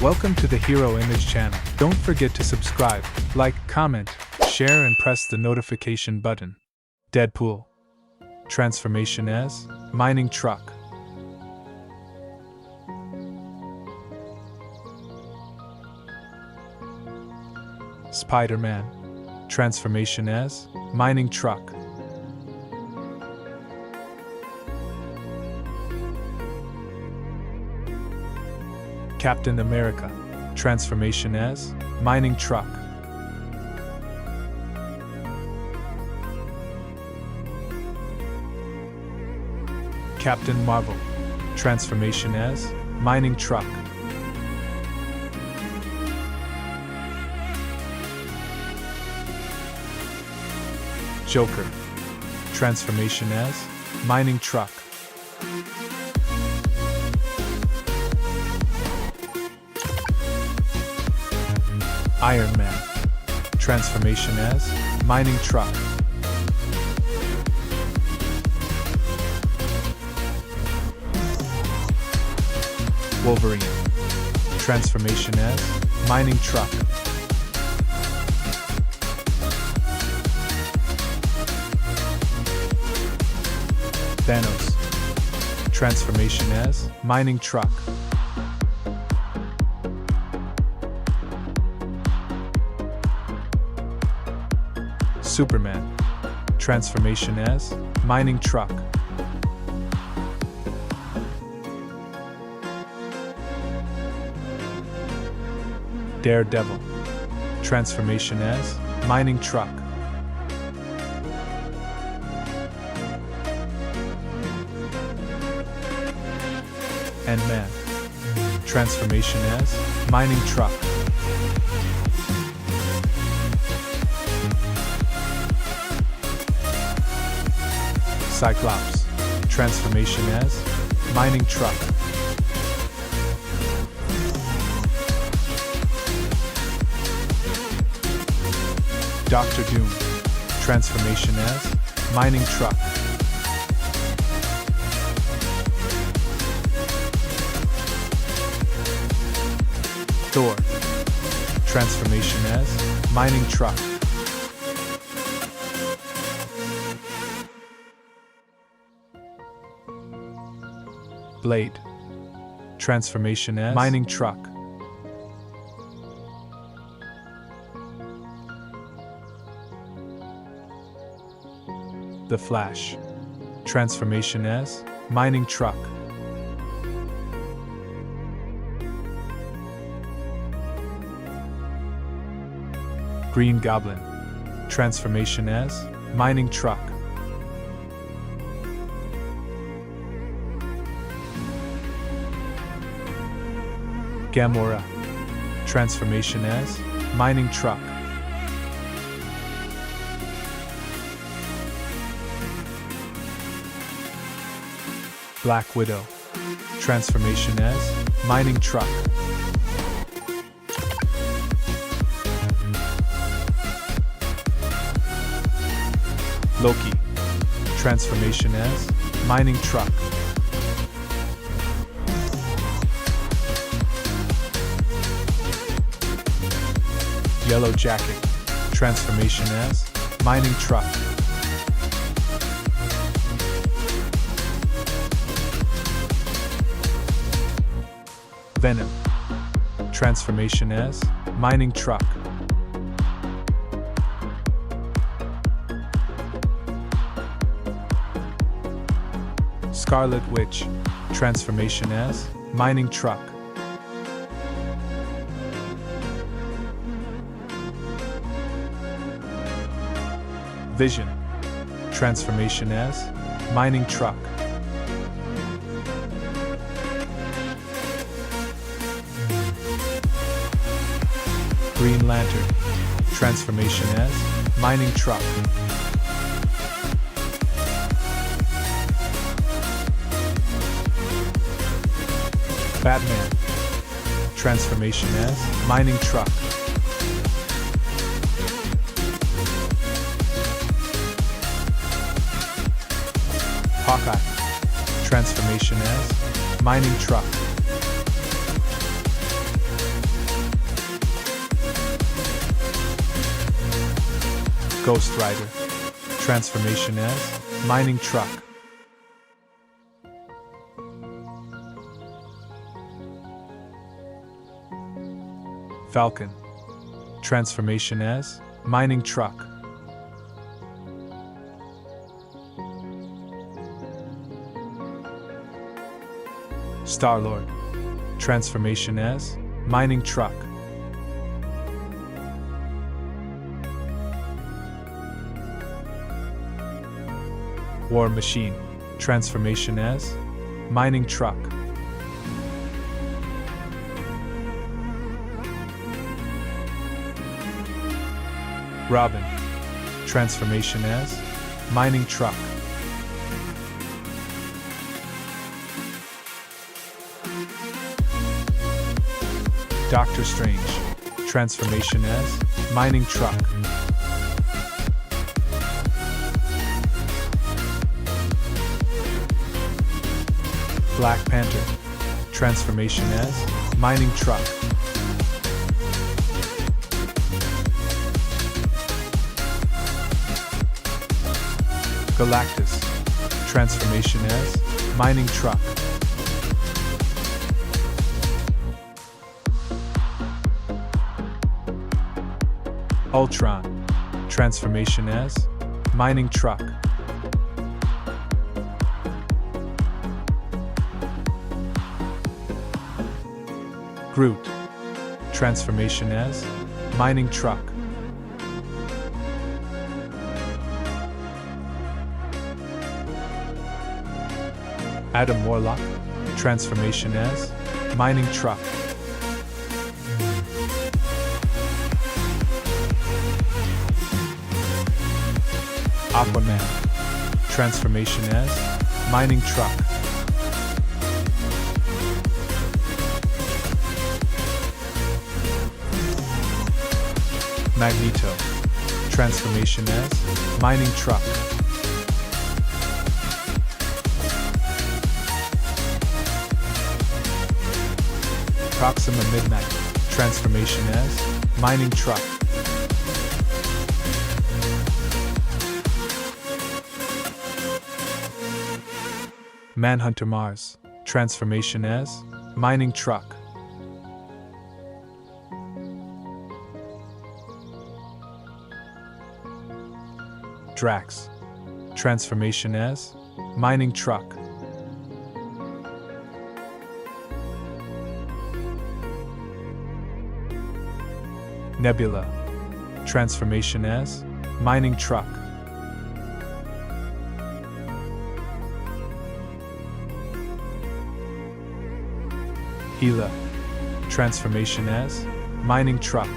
Welcome to the Hero Image channel. Don't forget to subscribe, like, comment, share and press the notification button. Deadpool. Transformation as mining truck. Spider-Man. Transformation as mining truck. Captain America. Transformation as mining truck. Captain Marvel. Transformation as mining truck. Joker. Transformation as mining truck. IronMan. Transformation as mining truck. Wolverine. Transformation as mining truck. Thanos. Transformation as mining truck. Superman. Transformation as mining truck. Daredevil. Transformation as mining truck. Man. Transformation as mining truck. Cyclops. Transformation as mining truck. Doctor Doom. Transformation as mining truck. Thor. Transformation as mining truck. Blade. Transformation as mining truck. The Flash. Transformation as mining truck. Green Goblin. Transformation as mining truck. Gamora. Transformation as mining truck. Black Widow. Transformation as mining truck. Loki. Transformation as mining truck. Yellow Jacket. Transformation as mining truck. Venom. Transformation as mining truck. Scarlet Witch. Transformation as mining truck. Vision. Transformation as mining truck. Green Lantern. Transformation as mining truck. Batman. Transformation as mining truck. Hawkeye. Transformation as mining truck. Ghost Rider. Transformation as mining truck. Falcon. Transformation as mining truck. Star-Lord. Transformation as mining truck. War Machine. Transformation as mining truck. Robin. Transformation as mining truck. Doctor Strange. Transformation as mining truck. Black Panther. Transformation as mining truck. Galactus. Transformation as mining truck. Ultron. Transformation as mining truck. Groot. Transformation as mining truck. Adam Warlock. Transformation as mining truck. Aquaman. Transformation as mining truck. Magneto. Transformation as mining truck. Proxima Midnight. Transformation as mining truck. Manhunter Mars. Transformation as mining truck. Drax. Transformation as mining truck. Nebula. Transformation as mining truck. Hela. Transformation as mining truck.